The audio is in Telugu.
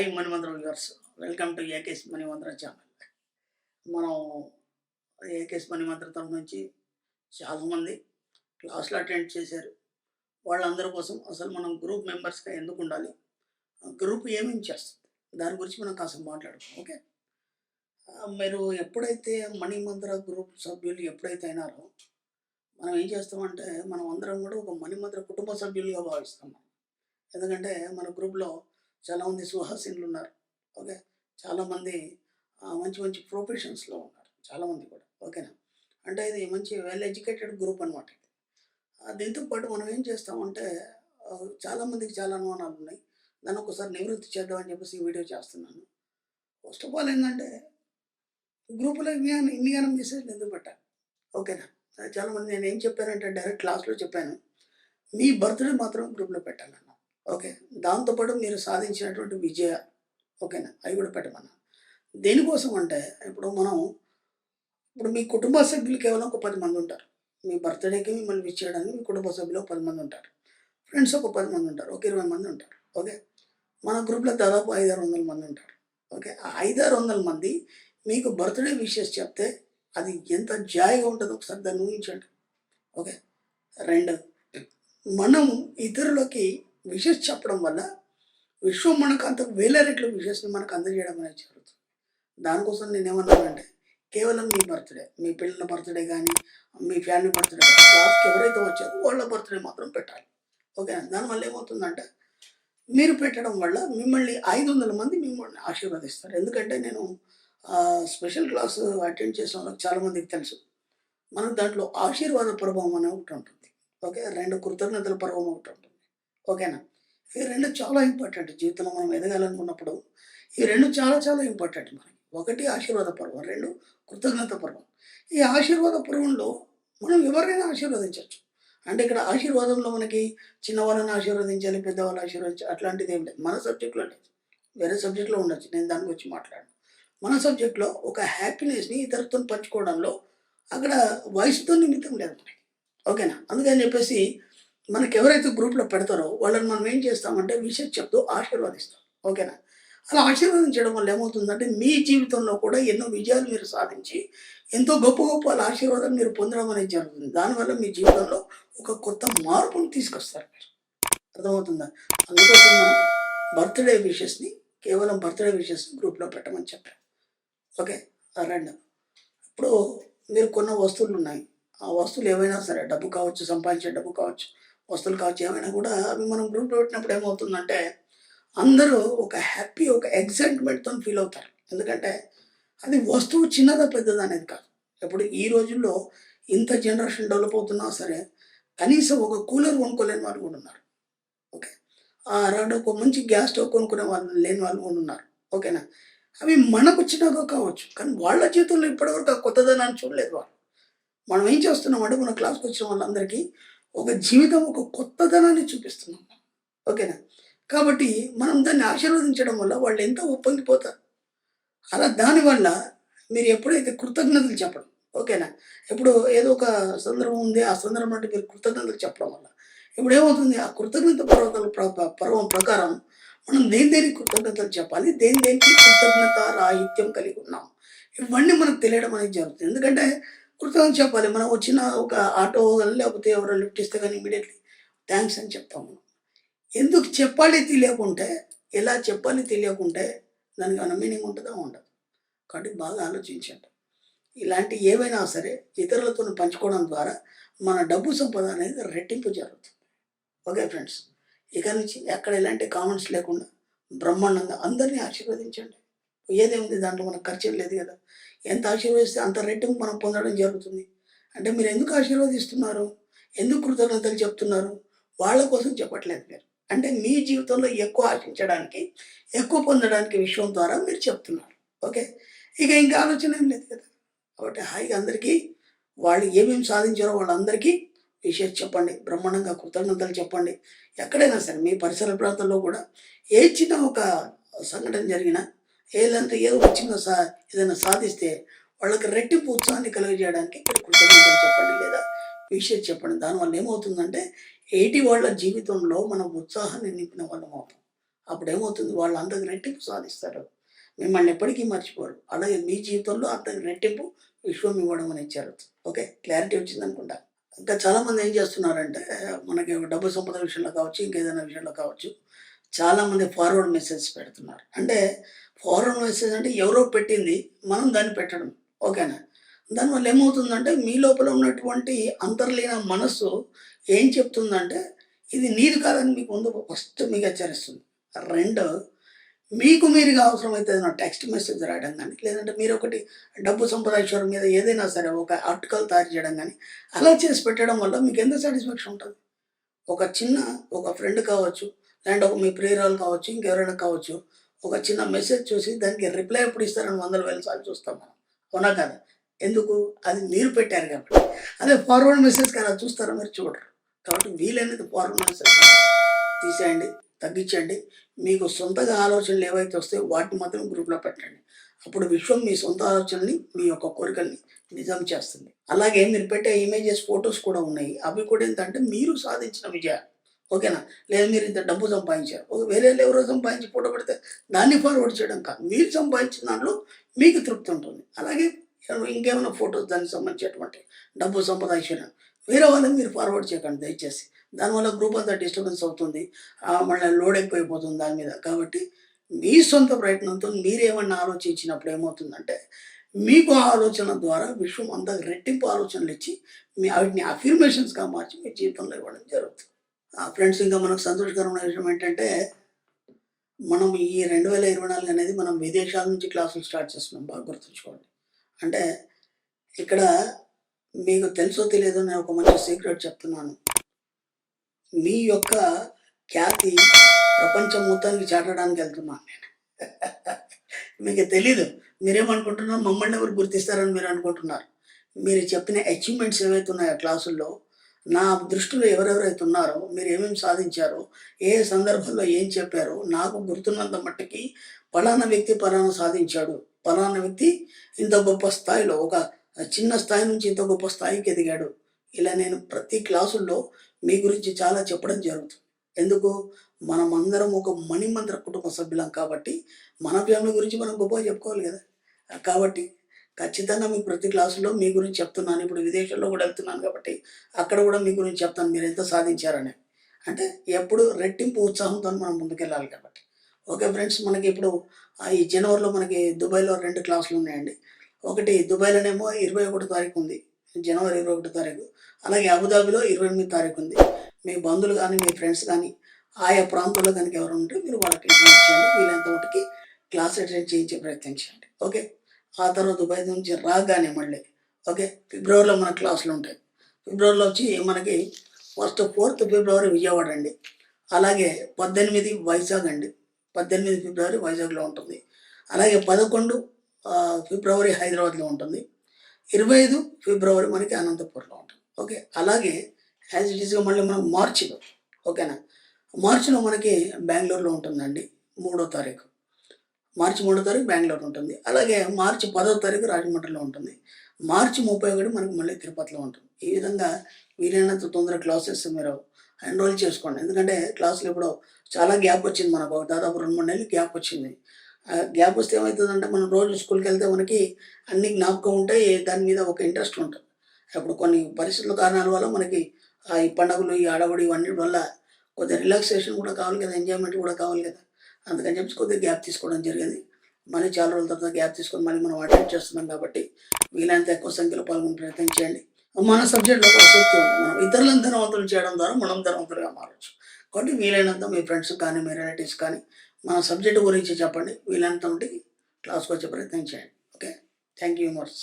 Hi Manimantra viewers, welcome to AKS Manimantra channel. మనం ఏకేఎస్ మణిమంత్ర తరఫు నుంచి చాలామంది క్లాసులు అటెండ్ చేశారు. వాళ్ళందరి కోసం అసలు మనం గ్రూప్ మెంబర్స్గా ఎందుకు ఉండాలి, గ్రూప్ ఏమేమి చేస్తుంది, దాని గురించి మనం కాస్త మాట్లాడుకుందాం. ఓకే, మీరు ఎప్పుడైతే మణిమంత్ర గ్రూప్ సభ్యులు ఎప్పుడైతే అయినారో మనం ఏం చేస్తామంటే మనం అందరం కూడా ఒక మణిమంత్ర కుటుంబ సభ్యులుగా భావిస్తాం. ఎందుకంటే మన గ్రూప్లో చాలామంది సుహాసినులు ఉన్నారు. ఓకే, చాలామంది మంచి మంచి ప్రొఫెషన్స్లో ఉన్నారు చాలామంది కూడా. ఓకేనా, అంటే ఇది మంచి వెల్ ఎడ్యుకేటెడ్ గ్రూప్ అనమాట. దీంతో పాటు మనం ఏం చేస్తామంటే చాలామందికి చాలా అనుమానాలు ఉన్నాయి. దాన్ని ఒకసారి నివృత్తి చేద్దామని చెప్పేసి ఈ వీడియో చేస్తున్నాను. ఫస్ట్ ఆఫ్ ఆల్ ఏంటంటే గ్రూపులో ఇన్నిగానో మెసేజ్ ఎందుకు పెట్టాను. ఓకేనా, చాలామంది నేను ఏం చెప్పానంటే డైరెక్ట్ క్లాస్లో చెప్పాను, మీ బర్త్డే మాత్రం గ్రూప్లో పెట్టాలన్న. ఓకే, దాంతోపాటు మీరు సాధించినటువంటి విజయ, ఓకేనా, అవి కూడా పెట్టమన్నా. దేనికోసం అంటే ఇప్పుడు మీ కుటుంబ సభ్యులు కేవలం ఒక 10 మంది ఉంటారు. మీ బర్త్డేకి మిమ్మల్ని విష్ చేయడానికి మీ కుటుంబ సభ్యులు 10 మంది ఉంటారు. ఫ్రెండ్స్ ఒక 10 మంది ఉంటారు, ఒక 20 మంది ఉంటారు. ఓకే, మన గ్రూప్లో దాదాపు 500-600 మంది ఉంటారు. ఓకే, ఆ 500-600 మంది మీకు బర్త్డే విషెస్ చెప్తే అది ఎంత జాయిగా ఉంటుందో ఒకసారి దాన్ని ఊహించండి. ఓకే, 2, మనం ఇతరులకి విషెస్ చెప్పడం వల్ల విశ్వం మనకు అంత వేల రెట్లు విషెస్ని మనకు అందజేయడం అనేది జరుగుతుంది. దానికోసం నేను ఏమన్నానంటే కేవలం మీ బర్త్డే, మీ పిల్లల బర్త్డే కానీ మీ ఫ్యామిలీ బర్త్డే కానీ క్లాస్కి ఎవరైతే వచ్చారో వాళ్ళ బర్త్డే మాత్రం పెట్టాలి. ఓకే, దానివల్ల ఏమవుతుందంటే మీరు పెట్టడం వల్ల మిమ్మల్ని 500 మంది మిమ్మల్ని ఆశీర్వదిస్తారు. ఎందుకంటే నేను స్పెషల్ క్లాసు అటెండ్ చేసిన వాళ్ళకి చాలామందికి తెలుసు, మనకు దాంట్లో ఆశీర్వాద పర్వం అనే ఒకటి ఉంటుంది. ఓకే, 2 కృతజ్ఞతల పర్వం ఒకటి ఉంటుంది. ఓకేనా, ఈ 2 చాలా ఇంపార్టెంట్. జీవితంలో మనం ఎదగాలనుకున్నప్పుడు ఈ 2 చాలా చాలా ఇంపార్టెంట్ మనకి. 1 ఆశీర్వాద పర్వం, 2 కృతజ్ఞత పర్వం. ఈ ఆశీర్వాద పర్వంలో మనం ఎవరైనా ఆశీర్వదించవచ్చు. అంటే ఇక్కడ ఆశీర్వాదంలో మనకి చిన్నవాళ్ళని ఆశీర్వదించాలి, పెద్దవాళ్ళు ఆశీర్వదించాలి అట్లాంటిది ఏం లేదు. మన సబ్జెక్ట్లో లేదు, వేరే సబ్జెక్ట్లో ఉండొచ్చు, నేను దాని గురించి మాట్లాడను. మన సబ్జెక్ట్లో ఒక హ్యాపీనెస్ని ఇతరులతో పంచుకోవడంలో అక్కడ వయసుతో నిమిత్తం లేదు మనకి. ఓకేనా, అందుకని చెప్పేసి మనకి ఎవరైతే గ్రూప్లో పెడతారో వాళ్ళని మనం ఏం చేస్తామంటే విషయం చెప్తూ ఆశీర్వదిస్తాం. ఓకేనా, అలా ఆశీర్వదించడం వల్ల ఏమవుతుందంటే మీ జీవితంలో కూడా ఎన్నో విజయాలు మీరు సాధించి ఎంతో గొప్ప గొప్ప వాళ్ళ ఆశీర్వాదాలు మీరు పొందడం అనేది జరుగుతుంది. దానివల్ల మీ జీవితంలో ఒక కొత్త మార్పును తీసుకొస్తారు మీరు. అర్థమవుతుందా? అందుకోసం మనం బర్త్డే విషెస్ని కేవలం బర్త్డే విషెస్ని గ్రూప్లో పెట్టమని చెప్పాను. ఓకే, 2, ఇప్పుడు మీరు కొన్న వస్తువులు ఉన్నాయి. ఆ వస్తువులు ఏవైనా సరే, డబ్బు కావచ్చు, సంపాదించే డబ్బు కావచ్చు, వస్తువులు కావచ్చు, ఏమైనా కూడా అవి మనం గ్రూప్లో పెట్టినప్పుడు ఏమవుతుందంటే అందరూ ఒక హ్యాపీ, ఒక ఎగ్జైట్మెంట్తో ఫీల్ అవుతారు. ఎందుకంటే అది వస్తువు చిన్నదా పెద్దదా అనేది కాదు. ఇప్పుడు ఈ రోజుల్లో ఇంత జనరేషన్ డెవలప్ అవుతున్నా సరే కనీసం ఒక కూలర్ కొనుక్కోలేని వాళ్ళు కూడా ఉన్నారు. ఓకే, ఒక మంచి గ్యాస్ స్టవ్ కొనుక్కునే వాళ్ళు లేని వాళ్ళు కూడా ఉన్నారు. ఓకేనా, అవి మనకు చిన్నగా కావచ్చు, కానీ వాళ్ళ జీవితంలో ఇప్పటివరకు ఆ కొత్తదనాన్ని చూడలేదు వాళ్ళు. మనం ఏం చేస్తున్నామంటే మన క్లాస్కి వచ్చిన వాళ్ళందరికీ ఒక జీవితం, ఒక కొత్తదనాన్ని చూపిస్తున్నాం. ఓకేనా, కాబట్టి మనం దాన్ని ఆశీర్వదించడం వల్ల వాళ్ళు ఎంతో ఉప్పొంగిపోతారు. అలా దానివల్ల మీరు ఎప్పుడైతే కృతజ్ఞతలు చెప్పడం, ఓకేనా, ఇప్పుడు ఏదో ఒక సందర్భం ఉంది, ఆ సందర్భం అంటే మీరు కృతజ్ఞతలు చెప్పడం వల్ల ఇప్పుడు ఏమవుతుంది, ఆ కృతజ్ఞత పర్వం ప్రకారం మనం దేనికి కృతజ్ఞతలు చెప్పాలి, దేనికి కృతజ్ఞత రాహిత్యం కలిగి ఉన్నాం, ఇవన్నీ మనకు తెలియడం అనేది జరుగుతుంది. ఎందుకంటే కృతజ్ఞత చెప్పాలి, మనం వచ్చిన ఒక ఆటో లేకపోతే ఎవరో లిఫ్ట్ ఇస్తే కానీ ఇమీడియట్లీ థ్యాంక్స్ అని చెప్తాము. ఎందుకు చెప్పాలి తెలియకుంటే, ఎలా చెప్పాలి తెలియకుంటే దానికి ఏమైనా మీనింగ్ ఉంటుందా? ఉండదు. కాబట్టి బాగా ఆలోచించండి. ఇలాంటి ఏవైనా సరే ఇతరులతో పంచుకోవడం ద్వారా మన డబ్బు సంపద అనేది రెట్టింపు జరుగుతుంది. ఓకే ఫ్రెండ్స్, ఇక నుంచి ఎక్కడ ఎలాంటి కామెంట్స్ లేకుండా బ్రహ్మాండంగా అందరినీ ఆశీర్వదించండి. ఏదేముంది, దాంట్లో మనకు ఖర్చు లేదు కదా. ఎంత ఆశీర్వదిస్తే అంత రెట్టింపు మనం పొందడం జరుగుతుంది. అంటే మీరు ఎందుకు ఆశీర్వదిస్తున్నారు, ఎందుకు కృతజ్ఞతలు చెప్తున్నారు, వాళ్ళ కోసం చెప్పట్లేదు మీరు. అంటే మీ జీవితంలో ఎక్కువ ఆశించడానికి, ఎక్కువ పొందడానికి విషయం ద్వారా మీరు చెప్తున్నారు. ఓకే, ఇక ఇంకా ఆలోచన ఏం లేదు కదా. కాబట్టి హాయిగా అందరికీ వాళ్ళు ఏమేమి సాధించారో వాళ్ళందరికీ విషయం చెప్పండి, బ్రహ్మాండంగా కృతజ్ఞతలు చెప్పండి. ఎక్కడైనా సరే మీ పరిసర ప్రాంతాల్లో కూడా ఏ చిన్న ఒక సంఘటన జరిగినా, ఏదో ఒక చిన్న ఏదైనా సాధిస్తే వాళ్ళకి రెట్టింపు ఉత్సాహాన్ని కలిగజేయడానికి మీరు కృతజ్ఞతలు చెప్పండి లేదా విషయం చెప్పండి. దానివల్ల ఏమవుతుందంటే వాళ్ళ జీవితంలో మనం ఉత్సాహాన్ని నింపిన వాళ్ళం అవుతాం. అప్పుడేమవుతుంది వాళ్ళు అంతకు రెట్టింపు సాధిస్తారు. మిమ్మల్ని ఎప్పటికీ మర్చిపోరు. అలాగే మీ జీవితంలో అంతకు రెట్టింపు విశ్వం ఇవ్వడం అనేది జరుగుతుంది. ఓకే. క్లారిటీ వచ్చిందనుకుంటా. ఇంకా చాలామంది ఏం చేస్తున్నారంటే మనకి డబ్బు సంపద విషయంలో కావచ్చు, ఇంకేదైనా విషయంలో కావచ్చు, చాలామంది ఫార్వర్డ్ మెసేజ్ పెడుతున్నారు. అంటే ఫార్వర్డ్ మెసేజ్ అంటే ఎవరో పెట్టింది మనం దాన్ని పెట్టడం. ఓకేనా? దానివల్ల ఏమవుతుందంటే మీ లోపల ఉన్నటువంటి అంతర్లీన మనస్సు ఏం చెప్తుందంటే ఇది నీది కాదని మీకు ముందు ఫస్ట్ మీకు హెచ్చరిస్తుంది. 2 మీకు మీరుగా అవసరమైతే ఏదైనా టెక్స్ట్ మెసేజ్ రాయడం గానీ, లేదంటే మీరొకటి డబ్బు సంపాదించడం మీద ఏదైనా సరే ఒక ఆర్టికల్ తయారు చేయడం గానీ, అలా చేసి పెట్టడం వల్ల మీకెంత సాటిస్ఫాక్షన్ ఉంటది? ఒక ఫ్రెండ్ కావచ్చు, లేదంటే ఒక మీ ప్రియురాలు కావచ్చు, ఇంకెవరైనా కావచ్చు, ఒక చిన్న మెసేజ్ చూసి దానికి రిప్లై ఎప్పుడు ఇస్తారని వందల వేల సార్లు చూస్తాం మనం. అవునా కాదా? ఎందుకు? అది మీరు పెట్టారు కాబట్టి. అదే ఫార్వర్డ్ మెసేజ్‌కి అలా చూస్తారా? మీరు చూడరు. కాబట్టి వీలైనంత ఫార్వర్డ్ మెసేజ్ తీసేయండి, తగ్గించండి. మీకు సొంతగా ఆలోచనలు ఏవైతే వస్తాయో వాటిని మాత్రం గ్రూప్‌లో పెట్టండి. అప్పుడు విశ్వం మీ సొంత ఆలోచనని, మీ యొక్క కోరికల్ని నిజం చేస్తుంది. అలాగే మీరు పెట్టే ఇమేజెస్, ఫోటోస్ కూడా ఉన్నాయి. అవి కూడా ఏంటంటే మీరు సాధించిన విజయాలు. ఓకేనా? లేదా మీరు ఇంత డబ్బు సంపాదించారు. వేరేళ్ళు ఎవరో సంపాదించి ఫోటో పెడితే దాన్ని ఫార్వర్డ్ చేయడం కాదు. మీరు సంపాదించిన దాంట్లో మీకు తృప్తి ఉంటుంది. అలాగే ఇంకేమైనా ఫోటోస్ దానికి సంబంధించినటువంటి డబ్బు సంపద, ఐశ్వర్యం వేరే వాళ్ళని మీరు ఫార్వర్డ్ చేయకండి దయచేసి. దానివల్ల గ్రూప్ అంతా డిస్టర్బెన్స్ అవుతుంది. మళ్ళీ లోడ్ ఎక్కువైపోతుంది దాని మీద. కాబట్టి మీ సొంత ప్రయత్నంతో మీరేమన్నా ఆలోచించినప్పుడు ఏమవుతుందంటే, మీకు ఆ ఆలోచన ద్వారా విశ్వం అంతా రెట్టింపు ఆలోచనలిచ్చి వాటిని అఫర్మేషన్స్‌గా మార్చి మీ జీవితంలో ఇవ్వడం జరుగుతుంది. ఫ్రెండ్స్, ఇంకా మనకు సంతోషకరమైన విషయం ఏంటంటే, మనం ఈ 2024 అనేది మనం విదేశాల నుంచి క్లాసులు స్టార్ట్ చేస్తున్నాం. బాగా గుర్తుంచుకోండి. అంటే ఇక్కడ మీకు తెలుసో తెలియదో నేను ఒక మంచి సీక్రెట్ చెప్తున్నాను. మీ యొక్క ఖ్యాతి ప్రపంచం మొత్తానికి చాటడానికి వెళ్తున్నాను నేను. మీకు తెలీదు. మీరేమనుకుంటున్నారు మమ్మల్ని ఎవరు గుర్తిస్తారని మీరు అనుకుంటున్నారు. మీరు చెప్పిన అచీవ్‌మెంట్స్ ఏవైతే ఉన్నాయో క్లాసుల్లో, నా దృష్టిలో ఎవరెవరైతే ఉన్నారో, మీరు ఏమేమి సాధించారో, ఏ సందర్భంలో ఏం చెప్పారో, నాకు గుర్తున్నంత మట్టికి పలానా వ్యక్తి పలానా సాధించాడు. పలానా వ్యక్తి ఇంత గొప్ప స్థాయిలో ఒక చిన్న స్థాయి నుంచి ఇంత గొప్ప స్థాయికి ఎదిగాడు. ఇలా నేను ప్రతి క్లాసుల్లో మీ గురించి చాలా చెప్పడం జరుగుతుంది. ఎందుకు? మనమందరం ఒక మణిమంత్ర కుటుంబ సభ్యులం కాబట్టి, మన ఫ్యామిలీ గురించి మనం గొప్పగా చెప్పుకోవాలి గదా! కాబట్టి ఖచ్చితంగా మీకు ప్రతి క్లాసులో మీ గురించి చెప్తున్నాను. ఇప్పుడు విదేశాల్లో గూడా వెళ్తున్నాను కాబట్టి, అక్కడ గూడా మీ గురించి చెప్తాను మీరెంత సాధించారని. అంటే ఎప్పుడు రెట్టింపు ఉత్సాహంతోని మనం ముందుకెళ్ళాలి కాబట్టి. ఓకే ఫ్రెండ్స్, మనకిప్పుడు ఈ జనవరిలో మనకి దుబాయ్‌లో 2 క్లాసులున్నాయండి. ఒకటి దుబాయ్‌లోనేమో 21 తారీఖు ఉంది. జనవరి 21 తారీఖు. అలాగే అబుదాబిలో 28 తారీఖు ఉంది. మీ బంధువులు గానీ, మీ ఫ్రెండ్స్ గానీ, ఆయా ప్రాంతాల్లో గనుక ఎవరైనా ఉంటే మీరు వాళ్ళకి ఇన్ఫార్మ్ చేయండి. వీలైనంత మటికి క్లాస్ అటెండ్ చేయించే ప్రయత్నం చేయండి. ఓకే. ఆ తర్వాత దుబాయ్ నుంచి రాగానే మళ్ళీ ఓకే. ఫిబ్రవరిలో మన క్లాసులుంటాయి. ఫిబ్రవరిలో వచ్చి మనకి ఫస్ట్ 4థ్ ఫిబ్రవరి విజయవాడ అండి. అలాగే 18 వైజాగ్ అండి. 18 ఫిబ్రవరి వైజాగ్‌లో ఉంటుంది. అలాగే 11 ఫిబ్రవరి హైదరాబాద్‌లో ఉంటుంది. 25 ఫిబ్రవరి మనకి అనంతపూర్‌లో ఉంటుంది. ఓకే. అలాగే యాజ్ ఇట్ ఈస్‌గా మళ్ళీ మనం మార్చిలో ఓకేనా. మార్చిలో మనకి బెంగుళూరులో ఉంటుందండి. 3 తారీఖు. మార్చి 3 తారీఖు బెంగుళూరు ఉంటుంది. అలాగే మార్చి 10 తారీఖు రాజమండ్రిలో ఉంటుంది. మార్చి 31 మనకు మళ్ళీ తిరుపతిలో ఉంటుంది. ఈ విధంగా వీలైనంత తొందరగా క్లాసెస్ మీరు ఎన్రోల్ చేసుకోండి. ఎందుకంటే క్లాసులు ఇప్పుడు చాలా గ్యాప్ వచ్చింది మనకు. దాదాపు 2, 3 నెలలు గ్యాప్ వచ్చింది. గ్యాప్ వస్తే ఏమవుతుందంటే మనం రోజు స్కూల్‌కెళ్తే మనకి అన్నీ జ్ఞాపకం ఉంటాయి. దాని మీద ఒక ఇంట్రెస్ట్ ఉంటుంది. ఇప్పుడు కొన్ని పరిస్థితుల కారణాల వల్ల మనకి ఈ పండుగలు, ఈ హడావుడి ఇవన్నిటి వల్ల కొద్దిగా రిలాక్సేషన్ కూడా కావాలి కదా! ఎంజాయ్‌మెంట్ కూడా కావాలి కదా! అందుకని చెప్పేసి కొద్దిగా గ్యాప్ తీసుకోవడం జరిగింది. మళ్ళీ చాలా రోజుల తర్వాత గ్యాప్ తీసుకొని మళ్ళీ మనం అటెండ్ చేస్తున్నాం కాబట్టి వీలైనంత ఎక్కువ సంఖ్యలో పాల్గొనే ప్రయత్నం చేయండి. మన సబ్జెక్ట్‌లో ఒక సూక్తి ఉంది. మనం ఇతరులను ధనవంతులు చేయడం ద్వారా మనం ధనవంతులుగా మారొచ్చు. కాబట్టి వీలైనంత మీ ఫ్రెండ్స్‌కి కానీ, మీ రిలేటివ్స్ కానీ మన సబ్జెక్ట్ గురించి చెప్పండి. వీలైనంత మటికి క్లాస్‌కొచ్చే ప్రయత్నం చేయండి. Okay. Thank you very much.